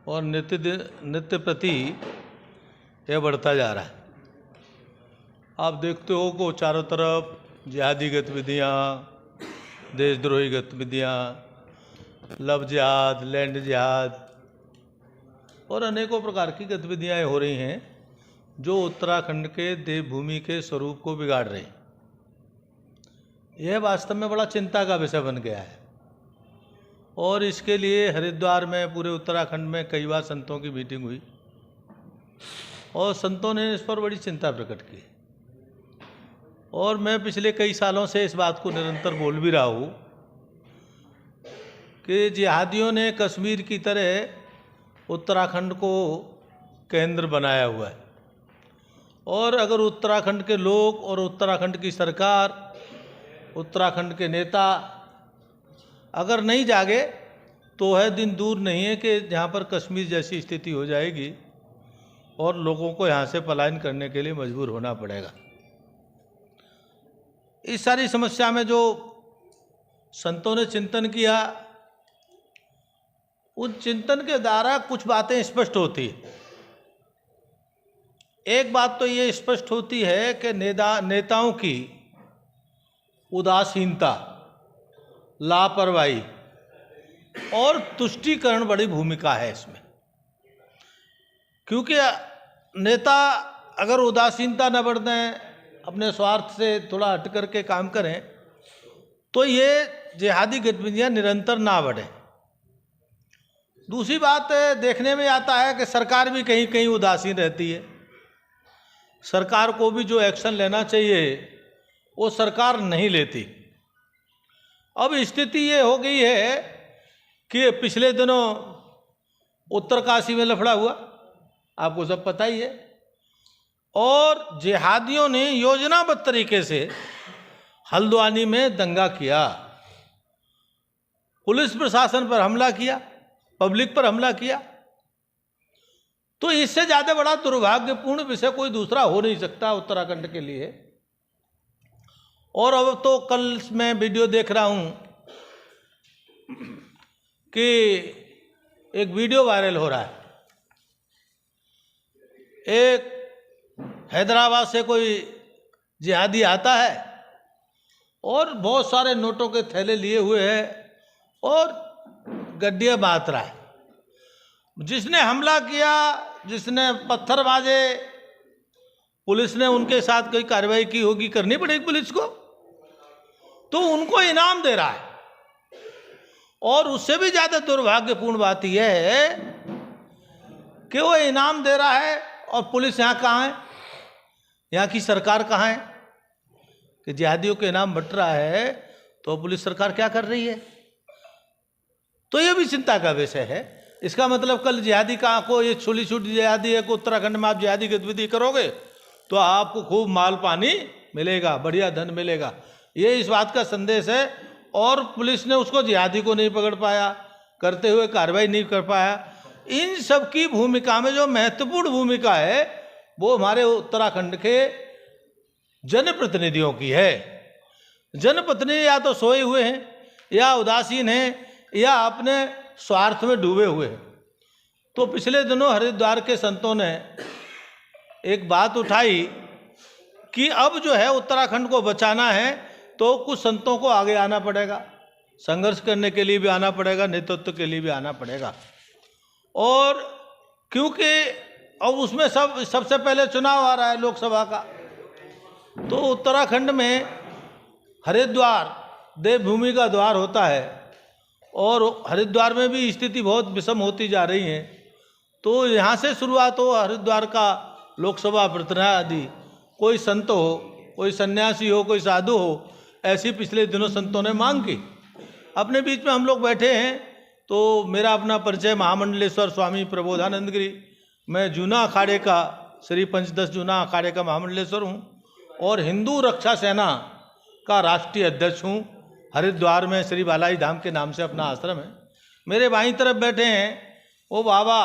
और नित्य प्रति यह बढ़ता जा रहा है। आप देखते हो कि चारों तरफ जिहादी गतिविधियाँ, देशद्रोही गतिविधियाँ, लव जिहाद, लैंड जिहाद और अनेकों प्रकार की गतिविधियाँ हो रही हैं जो उत्तराखंड के देवभूमि के स्वरूप को बिगाड़ रही हैं। यह वास्तव में बड़ा चिंता का विषय बन गया है और इसके लिए हरिद्वार में, पूरे उत्तराखंड में कई बार संतों की मीटिंग हुई और संतों ने इस पर बड़ी चिंता प्रकट की। और मैं पिछले कई सालों से इस बात को निरंतर बोल भी रहा हूँ कि जिहादियों ने कश्मीर की तरह उत्तराखंड को केंद्र बनाया हुआ है और अगर उत्तराखंड के लोग और उत्तराखंड की सरकार, उत्तराखंड के नेता अगर नहीं जागे तो है दिन दूर नहीं है कि जहाँ पर कश्मीर जैसी स्थिति हो जाएगी और लोगों को यहाँ से पलायन करने के लिए मजबूर होना पड़ेगा। इस सारी समस्या में जो संतों ने चिंतन किया, उन चिंतन के द्वारा कुछ बातें स्पष्ट होती है। एक बात तो ये स्पष्ट होती है कि नेताओं की उदासीनता, लापरवाही और तुष्टीकरण बड़ी भूमिका है इसमें। क्योंकि नेता अगर उदासीनता न बरतें, अपने स्वार्थ से थोड़ा हट करके काम करें तो ये जिहादी गतिविधियां निरंतर ना बढ़े। दूसरी बात देखने में आता है कि सरकार भी कहीं कहीं उदासीन रहती है। सरकार को भी जो एक्शन लेना चाहिए वो सरकार नहीं लेती। अब स्थिति ये हो गई है कि पिछले दिनों उत्तरकाशी में लफड़ा हुआ, आपको सब पता ही है, और जिहादियों ने योजनाबद्ध तरीके से हल्द्वानी में दंगा किया, पुलिस प्रशासन पर हमला किया, पब्लिक पर हमला किया। तो इससे ज़्यादा बड़ा दुर्भाग्यपूर्ण विषय कोई दूसरा हो नहीं सकता उत्तराखंड के लिए। और अब तो कल मैं वीडियो देख रहा हूँ कि एक वीडियो वायरल हो रहा है। एक हैदराबाद से कोई जिहादी आता है और बहुत सारे नोटों के थैले लिए हुए है और गड्डियाँ बांट रहा है। जिसने हमला किया, जिसने पत्थर मारे, पुलिस ने उनके साथ कोई कार्रवाई की होगी, करनी पड़ेगी पुलिस को, तो उनको इनाम दे रहा है। और उससे भी ज़्यादा दुर्भाग्यपूर्ण बात यह है कि वो इनाम दे रहा है और पुलिस यहाँ कहाँ है, यहाँ की सरकार कहाँ है कि जिहादियों के इनाम बंट रहा है तो पुलिस सरकार क्या कर रही है। तो ये भी चिंता का विषय है। इसका मतलब कल जिहादी का को ये छोटी छोटी जिहादी है कि उत्तराखंड में आप जिहादी गतिविधि करोगे तो आपको खूब माल पानी मिलेगा, बढ़िया धन मिलेगा, ये इस बात का संदेश है। और पुलिस ने उसको जिहादी को नहीं पकड़ पाया, करते हुए कार्रवाई नहीं कर पाया। इन सब की भूमिका में जो महत्वपूर्ण भूमिका है वो हमारे उत्तराखंड के जनप्रतिनिधियों की है। जनप्रतिनिधि या तो सोए हुए हैं, या उदासीन हैं, या अपने स्वार्थ में डूबे हुए हैं। तो पिछले दिनों हरिद्वार के संतों ने एक बात उठाई कि अब जो है उत्तराखंड को बचाना है तो कुछ संतों को आगे आना पड़ेगा, संघर्ष करने के लिए भी आना पड़ेगा, नेतृत्व के लिए भी आना पड़ेगा। और क्योंकि अब उसमें सबसे पहले चुनाव आ रहा है लोकसभा का, तो उत्तराखंड में हरिद्वार देवभूमि का द्वार होता है और हरिद्वार में भी स्थिति बहुत विषम होती जा रही है। तो यहाँ से शुरुआत हो, हरिद्वार का लोकसभा प्रतिनिधि कोई संत हो, कोई सन्यासी हो, कोई साधु हो, ऐसी पिछले दिनों संतों ने मांग की। अपने बीच में हम लोग बैठे हैं तो मेरा अपना परिचय महामंडलेश्वर स्वामी प्रबोधानंद गिरी, मैं जूना अखाड़े का, श्री पंचदश जूना अखाड़े का महामंडलेश्वर हूँ और हिंदू रक्षा सेना का राष्ट्रीय अध्यक्ष हूँ। हरिद्वार में श्री बालाजी धाम के नाम से अपना आश्रम है। मेरे बाईं तरफ बैठे हैं वो बाबा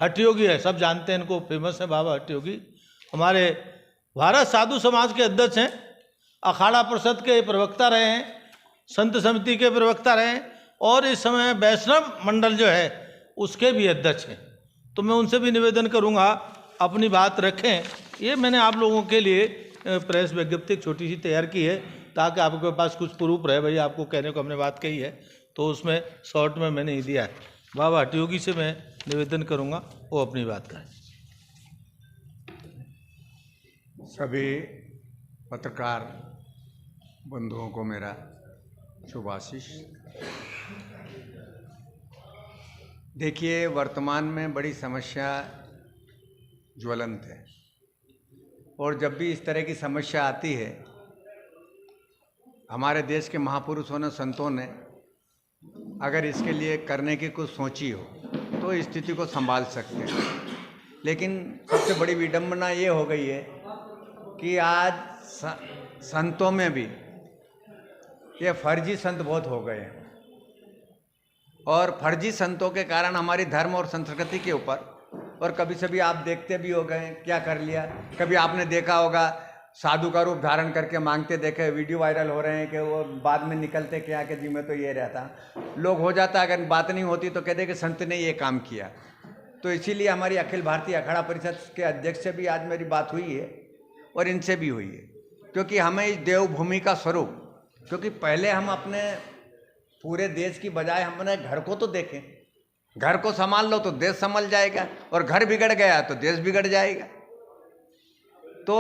हठयोगी है, सब जानते हैं इनको, फेमस है बाबा हठयोगी। हमारे भारत साधु समाज के अध्यक्ष हैं, अखाड़ा परिषद के प्रवक्ता रहे हैं, संत समिति के प्रवक्ता रहे हैं और इस समय वैष्णव मंडल जो है उसके भी अध्यक्ष हैं। तो मैं उनसे भी निवेदन करूंगा अपनी बात रखें। ये मैंने आप लोगों के लिए प्रेस विज्ञप्ति छोटी सी तैयार की है, ताकि आपके पास कुछ प्रूफ रहे, भाई आपको कहने को हमने बात कही है, तो उसमें शॉर्ट में मैंने ही दिया है। बाबा हटयोगी से मैं निवेदन करूंगा वो अपनी बात करें। सभी पत्रकार बंधुओं को मेरा शुभ आशीष। देखिए, वर्तमान में बड़ी समस्या ज्वलंत है, और जब भी इस तरह की समस्या आती है, हमारे देश के महापुरुषों ने, संतों ने अगर इसके लिए करने की कुछ सोची हो तो स्थिति को संभाल सकते हैं। लेकिन सबसे बड़ी विडंबना ये हो गई है कि आज संतों में भी ये फर्जी संत बहुत हो गए हैं, और फर्जी संतों के कारण हमारी धर्म और संस्कृति के ऊपर, और कभी कभी आप देखते भी हो गए क्या कर लिया। कभी आपने देखा होगा साधु का रूप धारण करके मांगते देखे, वीडियो वायरल हो रहे हैं कि वो बाद में निकलते क्या कि जी मैं तो ये रहता, लोग हो जाता, अगर बात नहीं होती तो कहते कि संत ने ये काम किया। तो इसीलिए हमारी अखिल भारतीय अखाड़ा परिषद के अध्यक्ष से भी आज मेरी बात हुई है, और इनसे भी हुई है, क्योंकि हमें इस देवभूमि का स्वरूप, क्योंकि पहले हम अपने पूरे देश की बजाय हमने घर को तो देखें। घर को संभाल लो तो देश संभल जाएगा, और घर बिगड़ गया तो देश बिगड़ जाएगा। तो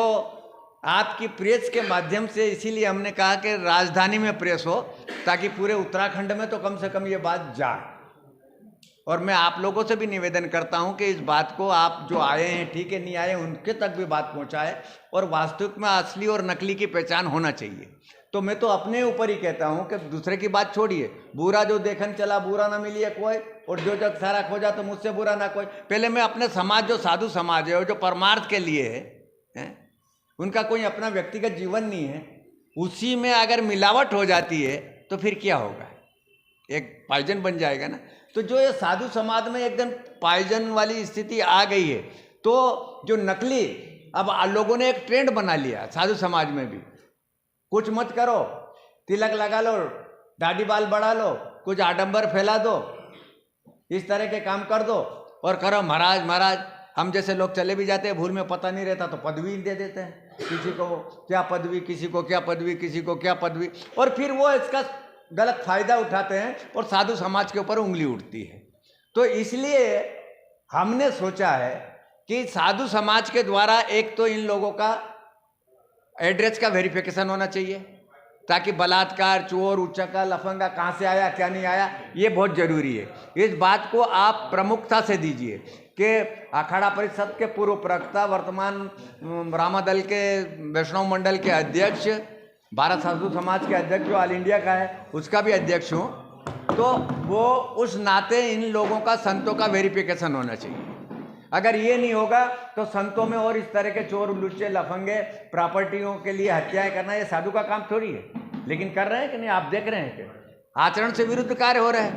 आपकी प्रेस के माध्यम से इसीलिए हमने कहा कि राजधानी में प्रेस हो, ताकि पूरे उत्तराखंड में तो कम से कम ये बात जाए। और मैं आप लोगों से भी निवेदन करता हूं कि इस बात को आप जो आए हैं, ठीक है, नहीं आए, उनके तक भी बात पहुंचाए, और वास्तविक में असली और नकली की पहचान होना चाहिए। तो मैं तो अपने ऊपर ही कहता हूं कि दूसरे की बात छोड़िए, बुरा जो देखन चला बुरा ना मिलिए कोई, और जो जग सारा खोजा तो मुझसे बुरा ना कोई। पहले मैं अपने समाज, जो साधु समाज है और जो परमार्थ के लिए है, उनका कोई अपना व्यक्तिगत जीवन नहीं है, उसी में अगर मिलावट हो जाती है तो फिर क्या होगा, एक पॉइजन बन जाएगा ना। तो जो ये साधु समाज में एकदम पॉइजन वाली स्थिति आ गई है, तो जो नकली, अब लोगों ने एक ट्रेंड बना लिया साधु समाज में भी, कुछ मत करो, तिलक लगा लो, दाढ़ी बाल बढ़ा लो, कुछ आडंबर फैला दो, इस तरह के काम कर दो, और करो महाराज महाराज। हम जैसे लोग चले भी जाते हैं, भूल में पता नहीं रहता तो पदवी दे देते हैं, किसी को क्या पदवी, किसी को क्या पदवी, किसी को क्या पदवी, और फिर वो इसका गलत फायदा उठाते हैं और साधु समाज के ऊपर उंगली उठती है। तो इसलिए हमने सोचा है कि साधु समाज के द्वारा एक तो इन लोगों का एड्रेस का वेरिफिकेशन होना चाहिए, ताकि बलात्कार, चोर, उचक्का, लफंगा कहाँ से आया क्या नहीं आया, ये बहुत जरूरी है। इस बात को आप प्रमुखता से दीजिए कि अखाड़ा परिषद के पूर्व प्रवक्ता, वर्तमान रामादल के वैष्णव मंडल के अध्यक्ष, भारत साधु समाज के अध्यक्ष जो ऑल इंडिया का है उसका भी अध्यक्ष हूँ, तो वो उस नाते इन लोगों का, संतों का वेरिफिकेशन होना चाहिए। अगर ये नहीं होगा तो संतों में और इस तरह के चोर, लुच्चे, लफंगे, प्रॉपर्टियों के लिए हत्याएं करना ये साधु का काम थोड़ी है, लेकिन कर रहे हैं कि नहीं, आप देख रहे हैं कि आचरण से विरुद्ध कार्य हो रहे हैं।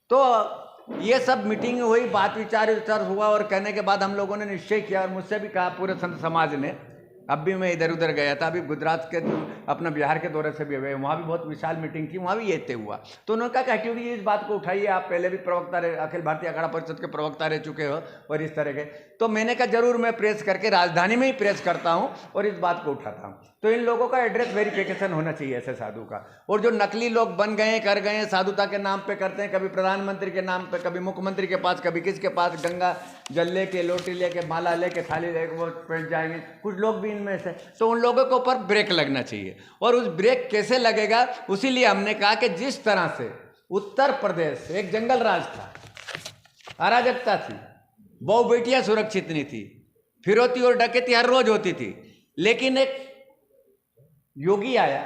तो ये सब मीटिंग हुई, बात विचार हुआ, और कहने के बाद हम लोगों ने निश्चय किया, और मुझसे भी कहा पूरे संत समाज ने। अब भी मैं इधर उधर गया था, अभी गुजरात के, अपना बिहार के दौरे से भी गए, वहाँ भी बहुत विशाल मीटिंग थी, वहाँ भी ये तय हुआ। तो उन्होंने कहा कि इस बात को उठाइए, आप पहले भी प्रवक्ता रहे, अखिल भारतीय अखाड़ा परिषद के प्रवक्ता रह चुके हो, और इस तरह के। तो मैंने कहा जरूर मैं प्रेस करके राजधानी में ही प्रेस करता हूँ और इस बात को उठाता हूँ। तो इन लोगों का एड्रेस वेरिफिकेशन होना चाहिए ऐसे साधु का। और जो नकली लोग बन गए, कर गए, साधुता के नाम पे करते हैं, कभी प्रधानमंत्री के नाम पे, कभी मुख्यमंत्री के पास, कभी किसके पास, गंगा जल लेके, लोटी लेके, माला लेके, थाली लेके वो पहुंच जाएंगे, कुछ लोग भी इनमें से। तो उन लोगों के ऊपर ब्रेक लगना चाहिए। और उस ब्रेक कैसे लगेगा, उसीलिए हमने कहा कि जिस तरह से उत्तर प्रदेश एक जंगल राज था, अराजकता थी, बहु बेटियां सुरक्षित नहीं थी, फिरौती और डकैती हर रोज होती थी, लेकिन एक योगी आया,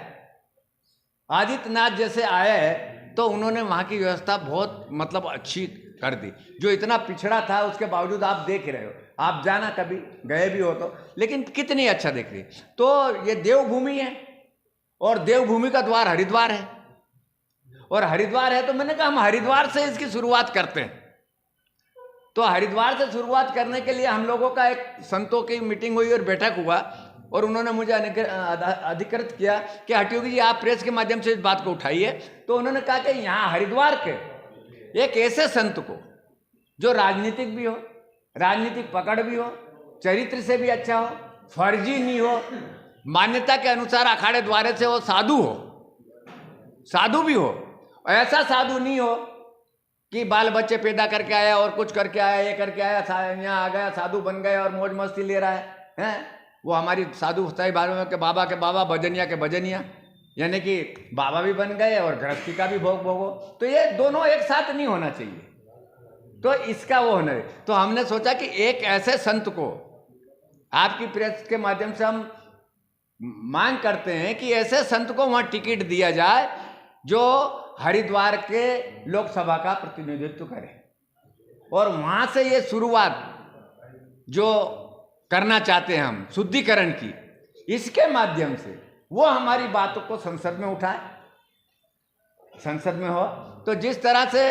आदित्यनाथ जैसे आया है, तो उन्होंने वहाँ की व्यवस्था बहुत मतलब अच्छी कर दी। जो इतना पिछड़ा था उसके बावजूद आप देख रहे हो, आप जाना कभी गए भी हो तो, लेकिन कितनी अच्छा देख रही। तो ये देवभूमि है, और देवभूमि का द्वार हरिद्वार है, और हरिद्वार है तो मैंने कहा हम हरिद्वार से इसकी शुरुआत करते हैं। तो हरिद्वार से शुरुआत करने के लिए हम लोगों का एक संतों की मीटिंग हुई और बैठक हुआ, और उन्होंने मुझे अधिकृत किया कि हटयोगी जी आप प्रेस के माध्यम से इस बात को उठाइए। तो उन्होंने कहा कि यहाँ हरिद्वार के एक ऐसे संत को जो राजनीतिक भी हो, राजनीतिक पकड़ भी हो, चरित्र से भी अच्छा हो, फर्जी नहीं हो, मान्यता के अनुसार अखाड़े द्वारे से वो साधु हो, साधु भी हो, ऐसा साधु नहीं हो कि बाल बच्चे पैदा करके आया और कुछ करके आया, ये करके आया, यहाँ आ गया साधु बन गए और मौज मस्ती ले रहा है, हैं? वो हमारी साधु सही बारे में के बाबा भजनिया के भजनिया, यानी कि बाबा भी बन गए और गृहस्थी का भी भोग भोगो, तो ये दोनों एक साथ नहीं होना चाहिए। तो इसका वो होना है। तो हमने सोचा कि एक ऐसे संत को, आपकी प्रेस के माध्यम से हम मांग करते हैं कि ऐसे संत को वहाँ टिकट दिया जाए जो हरिद्वार के लोकसभा का प्रतिनिधित्व करे, और वहाँ से ये शुरुआत जो करना चाहते हैं हम शुद्धिकरण की, इसके माध्यम से वो हमारी बातों को संसद में उठाए, संसद में हो। तो जिस तरह से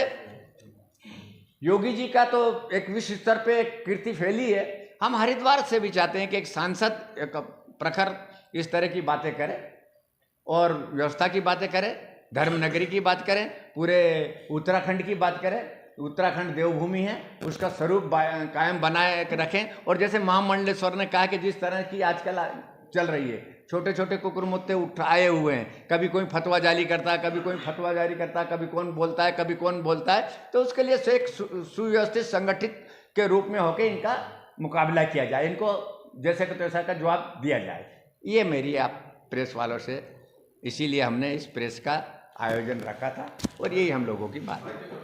योगी जी का तो एक विश्व स्तर पे कीर्ति फैली है, हम हरिद्वार से भी चाहते हैं कि एक सांसद, एक प्रखर इस तरह की बातें करे और व्यवस्था की बातें करे, धर्म नगरी की बात करें, पूरे उत्तराखंड की बात करें। उत्तराखंड देवभूमि है, उसका स्वरूप कायम बनाए रखें। और जैसे महामंडलेश्वर ने कहा कि जिस तरह की आजकल चल रही है, छोटे छोटे कुकुरमुत्ते उठाए हुए हैं, कभी कोई फतवा जारी करता है, कभी कोई फतवा जारी करता है, कभी कौन बोलता है, कभी कौन बोलता है, तो उसके लिए एक सुव्यवस्थित संगठित के रूप में होकर इनका मुकाबला किया जाए, इनको जैसे कि तैसा का जवाब दिया जाए। ये मेरी आप प्रेस वालों से, इसीलिए हमने इस प्रेस का आयोजन रखा था और यही हम लोगों की बात है।